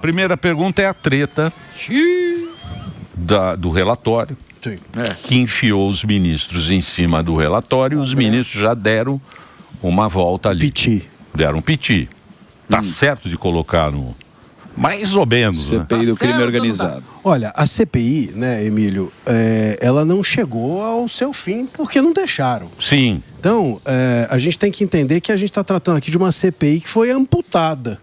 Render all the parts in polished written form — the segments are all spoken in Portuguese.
Primeira pergunta é a treta do relatório, que enfiou os ministros em cima do relatório. Os ministros já deram uma volta ali. Deram piti. Tá certo de colocar no... Mais ou menos, CPI né? do crime organizado. Olha, a CPI, né, Emílio, ela não chegou ao seu fim porque não deixaram. Sim. Então, a gente tem que entender que a gente está tratando aqui de uma CPI que foi amputada.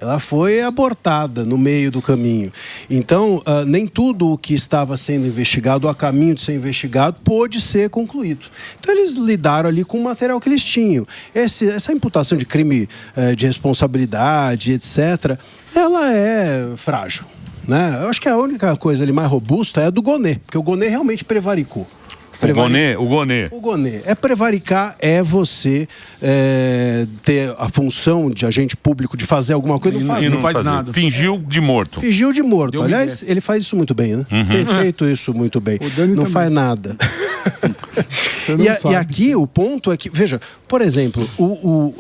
Ela foi abortada no meio do caminho. Então, nem tudo o que estava sendo investigado, a caminho de ser investigado, pôde ser concluído. Então, eles lidaram ali com o material que eles tinham. Essa imputação de crime de responsabilidade, etc., ela é frágil, né? Eu acho que a única coisa ali mais robusta é a do Gonê, porque o Gonê realmente prevaricou. O Gonê. Prevaricar é você ter a função de agente público de fazer alguma coisa e não faz nada. Fingiu de morto. Aliás, ele faz isso muito bem, né? Tem feito isso muito bem. Não faz nada. E aqui o ponto é que, veja, por exemplo,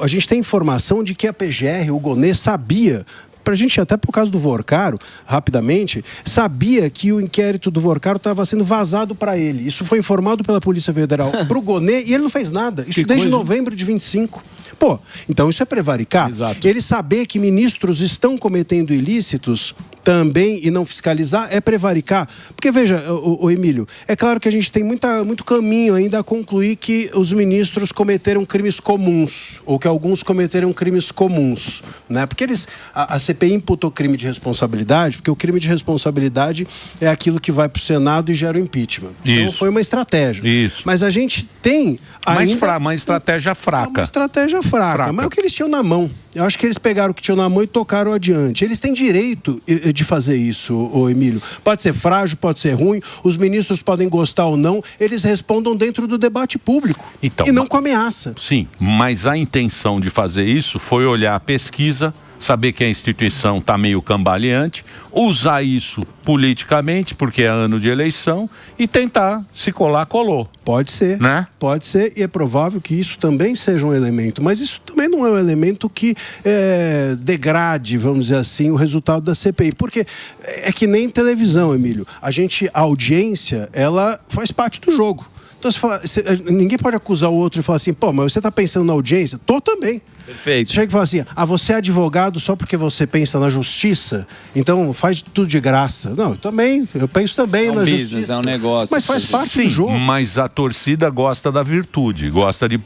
a gente tem informação de que a PGR, o Gonê, sabia... Pra gente, até por causa do Vorcaro, rapidamente, sabia que o inquérito do Vorcaro estava sendo vazado para ele. Isso foi informado pela Polícia Federal para o Gonê e ele não fez nada. Isso desde novembro de 25. Pô, então isso é prevaricar. Exato. Ele saber que ministros estão cometendo ilícitos também e não fiscalizar é prevaricar. Porque, veja, o Emílio, é claro que a gente tem muito caminho ainda a concluir que os ministros cometeram crimes comuns, ou que alguns cometeram crimes comuns, né? Porque a CPI imputou crime de responsabilidade, porque o crime de responsabilidade é aquilo que vai para o Senado e gera o impeachment. Isso. Então foi uma estratégia. Isso. Mas a gente tem ainda... Uma estratégia fraca. Uma estratégia fraca. Mas é o que eles tinham na mão. Eu acho que eles pegaram o que tinham na mão e tocaram adiante. Eles têm direito de fazer isso, Emílio. Pode ser frágil, pode ser ruim, os ministros podem gostar ou não, eles respondam dentro do debate público. Então, e não com ameaça. Sim, mas a intenção de fazer isso foi olhar a pesquisa, saber que a instituição está meio cambaleante, usar isso politicamente, porque é ano de eleição, e tentar se colar, colou. Pode ser, né? Pode ser, e é provável que isso também seja um elemento, mas isso também não é um elemento que degrade, vamos dizer assim, o resultado da CPI, porque é que nem televisão, Emílio. A audiência, ela faz parte do jogo. Então, ninguém pode acusar o outro e falar assim, pô, mas você está pensando na audiência? Tô também. Perfeito. Você chega e fala assim, você é advogado só porque você pensa na justiça? Então faz tudo de graça. Não, eu penso também na justiça. É um negócio. Mas faz parte do jogo. Mas a torcida gosta da virtude, gosta de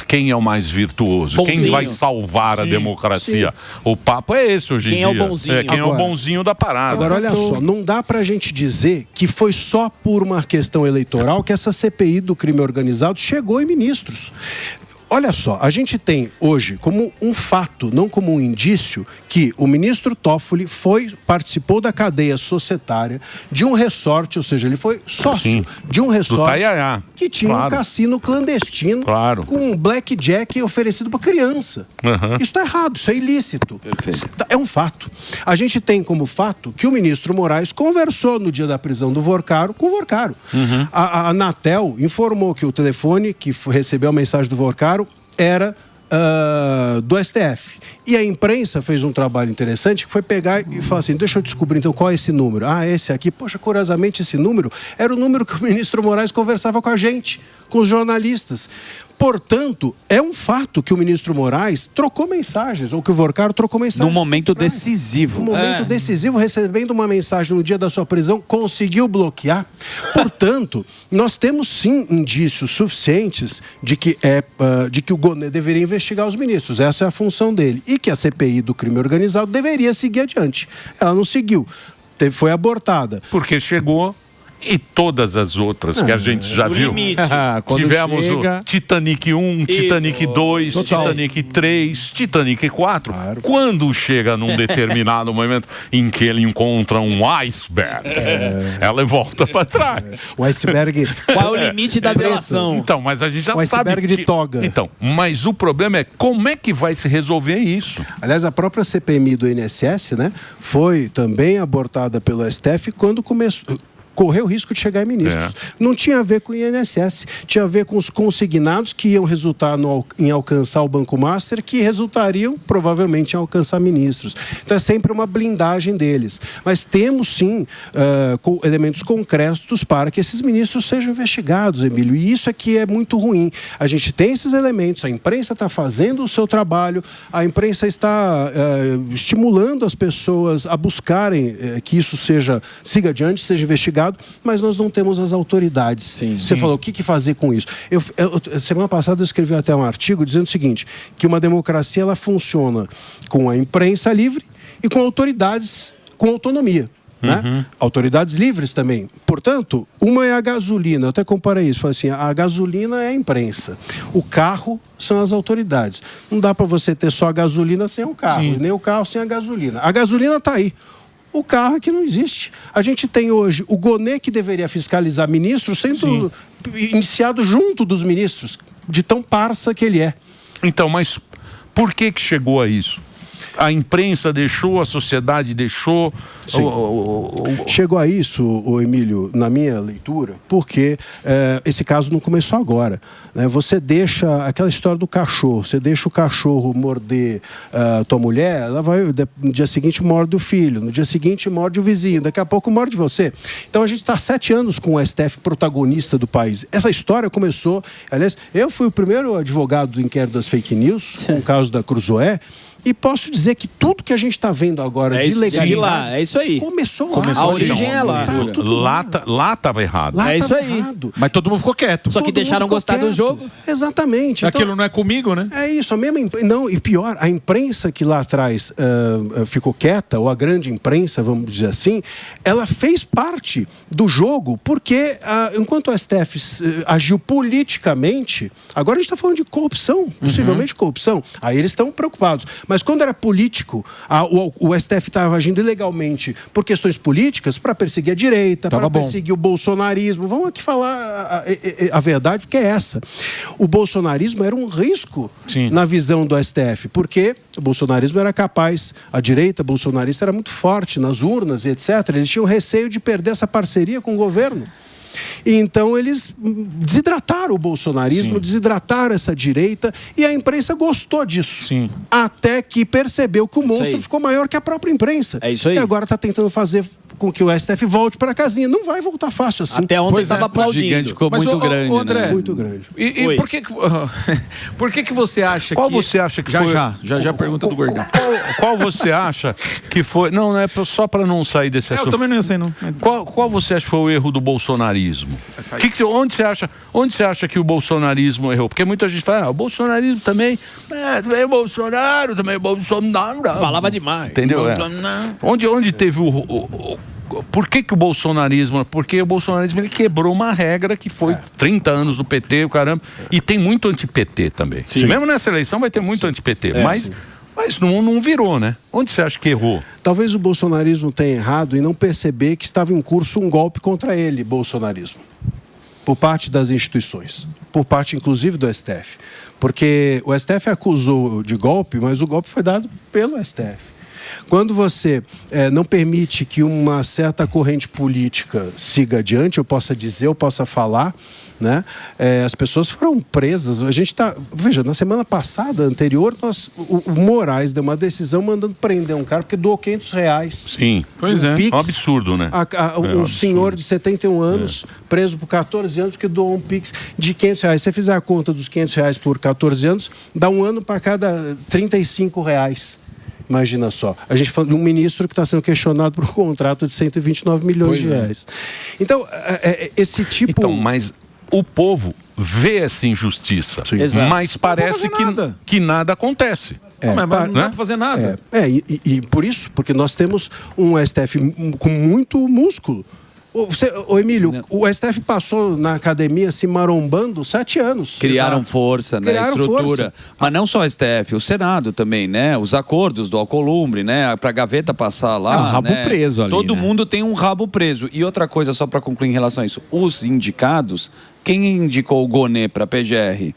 quem é o mais virtuoso, bonzinho. Quem vai salvar a democracia. Sim. O papo é esse hoje em dia. Quem é o bonzinho. Quem é o bonzinho da parada. Agora, olha só, não dá pra gente dizer que foi só por uma questão eleitoral que essa CPI do crime organizado chegou em ministros. Olha só, a gente tem hoje como um fato, não como um indício, que o ministro Toffoli participou da cadeia societária de um resort, ou seja, ele foi sócio de um resort que tinha um cassino clandestino com um blackjack oferecido para criança. Isso está errado, isso é ilícito. É um fato. A gente tem como fato que o ministro Moraes conversou no dia da prisão do Vorcaro com o Vorcaro. A Anatel informou que o telefone que recebeu a mensagem do Vorcaro era do STF. E a imprensa fez um trabalho interessante que foi pegar e falar assim, deixa eu descobrir então qual é esse número. Esse aqui, poxa, curiosamente esse número era o número que o ministro Moraes conversava com a gente, com os jornalistas. Portanto, é um fato que o ministro Moraes trocou mensagens, ou que o Vorcaro trocou mensagens. Num momento decisivo. Num momento decisivo, recebendo uma mensagem no dia da sua prisão, conseguiu bloquear. Portanto, nós temos sim indícios suficientes de que o Gonê deveria investigar os ministros. Essa é a função dele. E que a CPI do crime organizado deveria seguir adiante. Ela não seguiu. Foi abortada. Porque chegou... E todas as outras que a gente já viu. Tivemos o Titanic 1, Titanic 2, Titanic 3, Titanic 4. Claro. Quando chega num determinado momento em que ele encontra um iceberg, ela volta para trás. O iceberg... Qual é o limite da delação? Então, mas a gente já sabe... iceberg de toga. Então, mas o problema é como é que vai se resolver isso? Aliás, a própria CPMI do INSS, né, foi também abortada pelo STF quando correu o risco de chegar em ministros. Não tinha a ver com o INSS, tinha a ver com os consignados que iam resultar em alcançar o Banco Master, que resultariam provavelmente em alcançar ministros. Então é sempre uma blindagem deles. Mas temos sim elementos concretos para que esses ministros sejam investigados, Emílio. E isso aqui é muito ruim. A gente tem esses elementos, a imprensa está fazendo o seu trabalho, a imprensa está estimulando as pessoas a buscarem que isso siga adiante, seja investigado, mas nós não temos as autoridades. Você falou, o que fazer com isso? Semana passada eu escrevi até um artigo dizendo o seguinte, que uma democracia ela funciona com a imprensa livre e com autoridades com autonomia. Né? Autoridades livres também. Portanto, uma é a gasolina. Eu até comparei isso. Falei assim, a gasolina é a imprensa. O carro são as autoridades. Não dá para você ter só a gasolina sem o carro, e nem o carro sem a gasolina. A gasolina está aí. O carro é que não existe. A gente tem hoje o Gonê, que deveria fiscalizar ministros, sendo iniciado junto dos ministros, de tão parça que ele é. Então, mas por que chegou a isso? A imprensa deixou, a sociedade deixou. Chegou a isso, Emílio, na minha leitura, porque esse caso não começou agora. Né? Você deixa aquela história do cachorro, você deixa o cachorro morder tua mulher, ela vai, no dia seguinte morde o filho, no dia seguinte morde o vizinho, daqui a pouco morde você. Então a gente está 7 anos com o STF protagonista do país. Essa história começou, aliás, eu fui o primeiro advogado do inquérito das fake news, com o caso da Cruzoé, e posso dizer que tudo que a gente está vendo agora de legalidade... É isso aí. Começou lá. A origem é lá. Lá estava errado. É isso aí. Mas todo mundo ficou quieto. Só que deixaram gostar do jogo. Exatamente. Aquilo então, não é comigo, né? É isso. A mesma não, e pior, a imprensa que lá atrás ficou quieta, ou a grande imprensa, vamos dizer assim, ela fez parte do jogo, porque enquanto o STF agiu politicamente, agora a gente está falando de corrupção, possivelmente corrupção. Aí eles estão preocupados. Mas quando era político, o STF estava agindo ilegalmente por questões políticas, para perseguir a direita, para perseguir o bolsonarismo. Vamos aqui falar a verdade, porque é essa. O bolsonarismo era um risco na visão do STF, porque o bolsonarismo era capaz, a direita bolsonarista era muito forte nas urnas e etc. Eles tinham receio de perder essa parceria com o governo. E então eles desidrataram o bolsonarismo, desidrataram essa direita, e a imprensa gostou disso. Até que percebeu que o monstro ficou maior que a própria imprensa. É isso aí. E agora está tentando fazer com que o STF volte para a casinha. Não vai voltar fácil assim. Até ontem estava aplaudindo. O gigante ficou muito grande, André, né? Muito grande. E por que você acha Qual que... você acha que foi... Já pergunta do Gordão. Qual você acha que foi... Não é só para não sair desse assunto. Eu também não sei, não. Qual você acha que foi o erro do bolsonarismo? Onde você acha que o bolsonarismo errou? Porque muita gente fala, o bolsonarismo também é Bolsonaro, também é Bolsonaro. Falava demais. Entendeu? Onde teve por que o bolsonarismo? Porque o bolsonarismo ele quebrou uma regra que foi 30 anos do PT, o caramba. E tem muito anti-PT também. Mesmo nessa eleição vai ter muito anti-PT. Mas não virou, né? Onde você acha que errou? Talvez o bolsonarismo tenha errado em não perceber que estava em curso um golpe contra ele, bolsonarismo. Por parte das instituições. Por parte, inclusive, do STF. Porque o STF acusou de golpe, mas o golpe foi dado pelo STF. Quando você não permite que uma certa corrente política siga adiante, eu possa dizer, eu possa falar, né? As pessoas foram presas. A gente está... Veja, na semana passada, anterior, o Moraes deu uma decisão mandando prender um cara porque doou R$500. Sim. Pois é. Pix, um absurdo, né? Um senhor de 71 anos, preso por 14 anos, porque doou um Pix de R$500. Se você fizer a conta dos R$500 por 14 anos, dá um ano para cada R$35. Imagina só. A gente fala de um ministro que está sendo questionado por um contrato de 129 milhões de reais. Então, esse tipo... Então, mas o povo vê essa injustiça, mas parece que nada acontece. Mas não dá para fazer nada. E por isso, porque nós temos um STF com muito músculo. Emílio, o STF passou na academia se marombando 7 anos. Criaram força, né? Criaram estrutura. Força. Mas não só o STF, o Senado também, né? Os acordos do Alcolumbre, né? Pra gaveta passar lá. Um rabo preso ali. Todo mundo tem um rabo preso. E outra coisa, só para concluir em relação a isso: os indicados, quem indicou o Gonê para a PGR?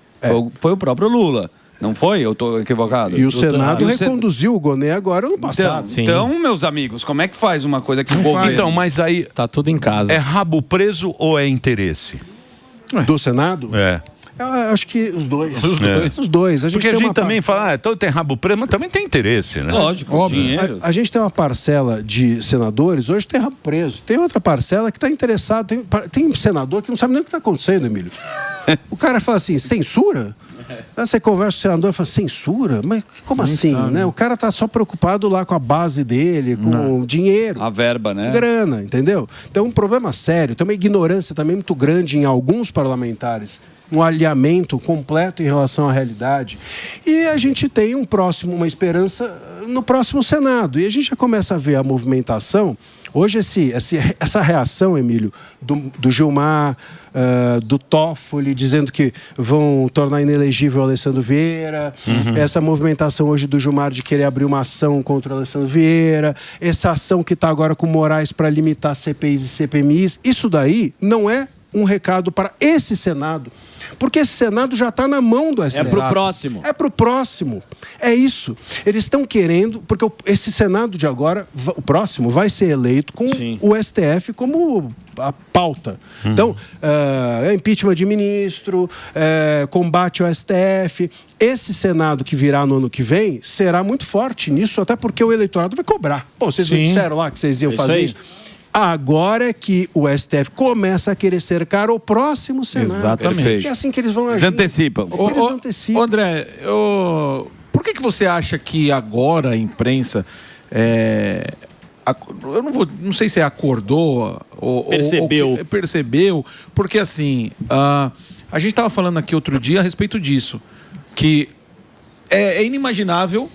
Foi o próprio Lula. Não foi? Eu estou equivocado? E o Senado reconduziu o Gonê agora no passado. Então, meus amigos, como é que faz uma coisa que envolve... Então, mas aí... Tá tudo em casa. É rabo preso ou é interesse? Do Senado? É. Eu acho que os dois. Os dois. Porque a gente também fala, então tem rabo preso, mas também tem interesse, né? Lógico, dinheiro. A gente tem uma parcela de senadores, hoje tem rabo preso. Tem outra parcela que está interessado. Tem senador que não sabe nem o que está acontecendo, Emílio. O cara fala assim, censura? Aí você conversa com o senador e fala, censura? Mas como assim? Né? O cara tá só preocupado lá com a base dele, com o dinheiro. A verba, né? Grana, entendeu? Então é um problema sério. Tem uma ignorância também muito grande em alguns parlamentares. Um alinhamento completo em relação à realidade. E a gente tem uma esperança no próximo Senado. E a gente já começa a ver a movimentação. Hoje, essa reação, Emílio, do Gilmar, do Toffoli, dizendo que vão tornar inelegível o Alessandro Vieira, essa movimentação hoje do Gilmar de querer abrir uma ação contra o Alessandro Vieira, essa ação que está agora com o Moraes para limitar CPIs e CPMIs, isso daí não é um recado para esse Senado. Porque esse Senado já está na mão do STF. É pro próximo. É pro próximo. É isso. Eles estão querendo... Porque esse Senado de agora, o próximo, vai ser eleito com o STF como a pauta. Então, impeachment de ministro, combate ao STF. Esse Senado que virá no ano que vem será muito forte nisso, até porque o eleitorado vai cobrar. Pô, vocês não disseram lá que vocês iam fazer isso? Agora é que o STF começa a querer cercar o próximo Senado. Exatamente. É assim que eles vão agir. Eles antecipam. Eles antecipam. André, por que você acha que agora a imprensa... eu não sei se acordou ou percebeu, porque assim, a gente estava falando aqui outro dia a respeito disso, que é inimaginável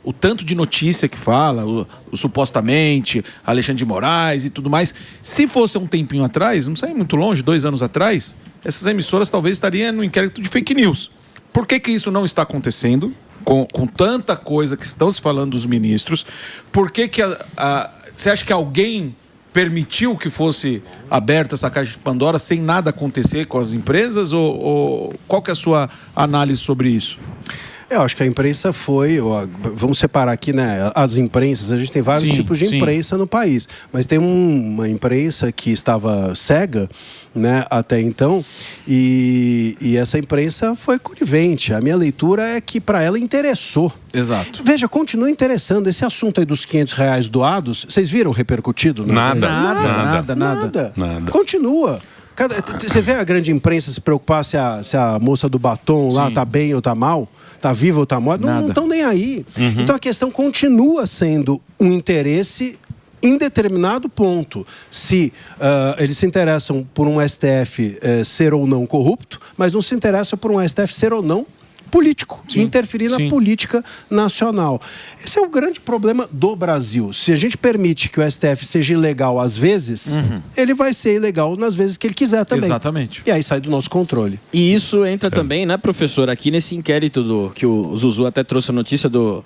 o tanto de notícia que fala, o supostamente, Alexandre de Moraes e tudo mais. Se fosse um tempinho atrás, não sei, muito longe, 2 anos atrás, essas emissoras talvez estariam no inquérito de fake news. Por que isso não está acontecendo? Com tanta coisa que estão se falando dos ministros, por que você acha que alguém permitiu que fosse aberta essa caixa de Pandora sem nada acontecer com as empresas? Ou qual que é a sua análise sobre isso? Eu acho que a imprensa vamos separar aqui, né? As imprensas, a gente tem vários tipos de imprensa no país, mas tem uma imprensa que estava cega, né, até então, e essa imprensa foi conivente. A minha leitura é que para ela interessou. Exato. Veja, continua interessando. Esse assunto aí dos R$500 doados, vocês viram repercutido? Nada. Continua. Você vê a grande imprensa se preocupar se a moça do batom lá tá bem ou tá mal? Tá viva ou tá morta? Não estão nem aí. Então a questão continua sendo um interesse em determinado ponto. Se eles se interessam por um STF ser ou não corrupto, mas não se interessam por um STF ser ou não político, interferir na política nacional. Esse é o grande problema do Brasil. Se a gente permite que o STF seja ilegal às vezes, ele vai ser ilegal nas vezes que ele quiser também. Exatamente. E aí sai do nosso controle. E isso entra também, né, professor, aqui nesse inquérito que o Zuzu até trouxe a notícia do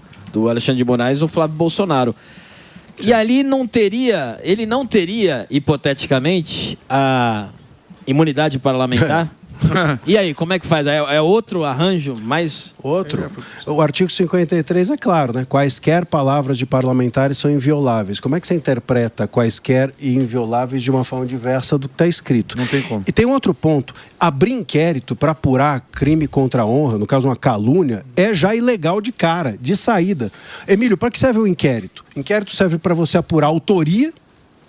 Alexandre de Moraes, o Flávio Bolsonaro. E ali ele não teria, hipoteticamente, a imunidade parlamentar? E aí, como é que faz? É outro arranjo mais... Outro. O artigo 53 é claro, né? Quaisquer palavras de parlamentares são invioláveis. Como é que você interpreta quaisquer e invioláveis de uma forma diversa do que está escrito? Não tem como. E tem um outro ponto. Abrir inquérito para apurar crime contra a honra, no caso uma calúnia, é já ilegal de cara, de saída. Emílio, para que serve o inquérito? Inquérito serve para você apurar a autoria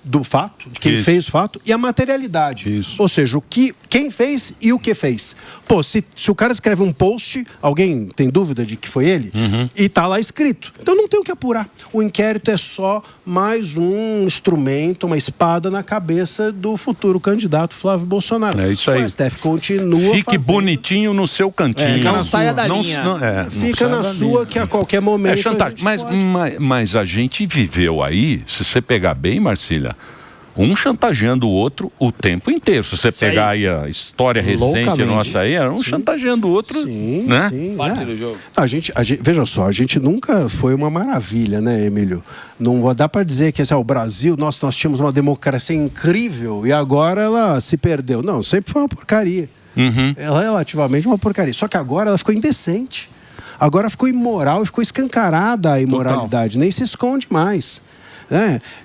do fato, de quem fez o fato, e a materialidade. Isso. Ou seja, quem fez e o que fez. Pô, se o cara escreve um post, alguém tem dúvida de que foi ele? E tá lá escrito. Então não tem o que apurar. O inquérito é só mais um instrumento, uma espada na cabeça do futuro candidato Flávio Bolsonaro. É isso aí. O STF continua Fique bonitinho no seu cantinho. Não saia da linha. Fica na sua, que a qualquer momento... É chantagem. Mas a gente viveu aí, se você pegar bem, Marcília, um chantageando o outro o tempo inteiro. Se você pegar aí a história recente nossa aí, era um chantageando o outro, né? Parte do jogo. Veja só, a gente nunca foi uma maravilha, né, Emílio? Não dá para dizer que o Brasil, nós tínhamos uma democracia incrível e agora ela se perdeu. Não, sempre foi uma porcaria. Ela é relativamente uma porcaria. Só que agora ela ficou indecente. Agora ficou imoral e ficou escancarada a imoralidade. Nem se esconde mais.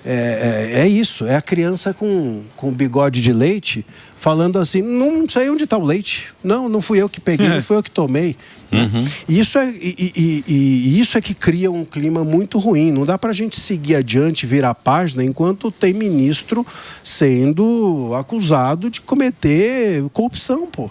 É isso. É a criança com bigode de leite falando assim, não sei onde está o leite. Não fui eu que peguei, não fui eu que tomei. Isso é que cria um clima muito ruim. Não dá para a gente seguir adiante, virar a página, enquanto tem ministro sendo acusado de cometer corrupção, pô.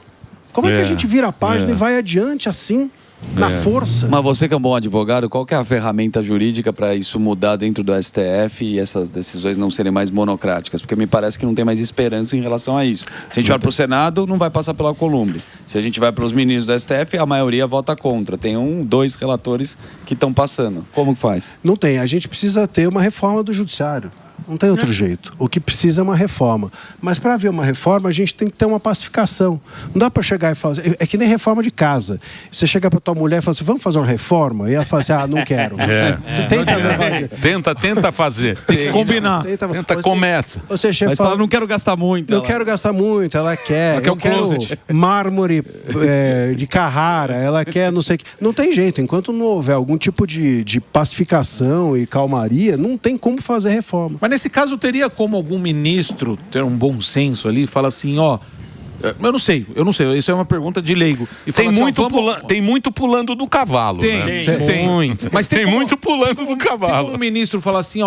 Como é que a gente vira a página e vai adiante assim? Na força. Mas você que é um bom advogado, qual que é a ferramenta jurídica para isso mudar dentro do STF e essas decisões não serem mais monocráticas? Porque me parece que não tem mais esperança em relação a isso. Se a gente vai para o Senado, não vai passar pela Alcolumbre. Se a gente vai para os ministros do STF, a maioria vota contra. Tem 2 relatores que estão passando. Como que faz? Não tem. A gente precisa ter uma reforma do judiciário. Não tem outro jeito. O que precisa é uma reforma. Mas para haver uma reforma, a gente tem que ter uma pacificação. Não dá para chegar e falar assim, é que nem reforma de casa. Você chega para tua mulher e fala assim, vamos fazer uma reforma? E ela fala assim, não quero. Tenta fazer. Tem que combinar. Começa. Você chega mas fala, não quero gastar muito. Não quero gastar muito. Ela quer eu quero mármore de Carrara. Ela quer não sei o que. Não tem jeito. Enquanto não houver algum tipo de pacificação e calmaria, não tem como fazer reforma. Mas nesse caso, teria como algum ministro ter um bom senso ali e falar assim, eu não sei, isso é uma pergunta de leigo. E tem, assim, tem muito pulando do cavalo, tem muito. Mas tem muito pulando do cavalo. Tem como o ministro falar assim,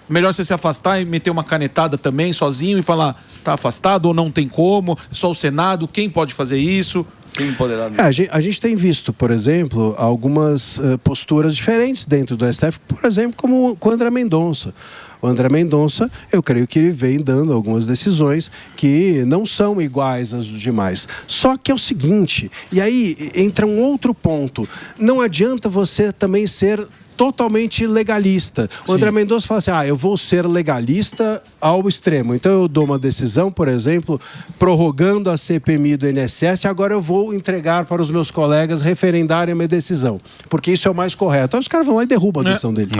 melhor você se afastar e meter uma canetada também, sozinho, e falar, tá afastado ou não tem como, só o Senado, quem pode fazer isso? Quem poderá... A gente tem visto, por exemplo, algumas posturas diferentes dentro do STF, por exemplo, como com o André Mendonça. O André Mendonça, eu creio que ele vem dando algumas decisões que não são iguais às dos demais. Só que é o seguinte, e aí entra um outro ponto, não adianta você também ser totalmente legalista. O André Mendonça fala assim, eu vou ser legalista ao extremo. Então eu dou uma decisão, por exemplo, prorrogando a CPMI do INSS, e agora eu vou entregar para os meus colegas referendarem a minha decisão, porque isso é o mais correto. Aí os caras vão lá e derrubam a decisão dele.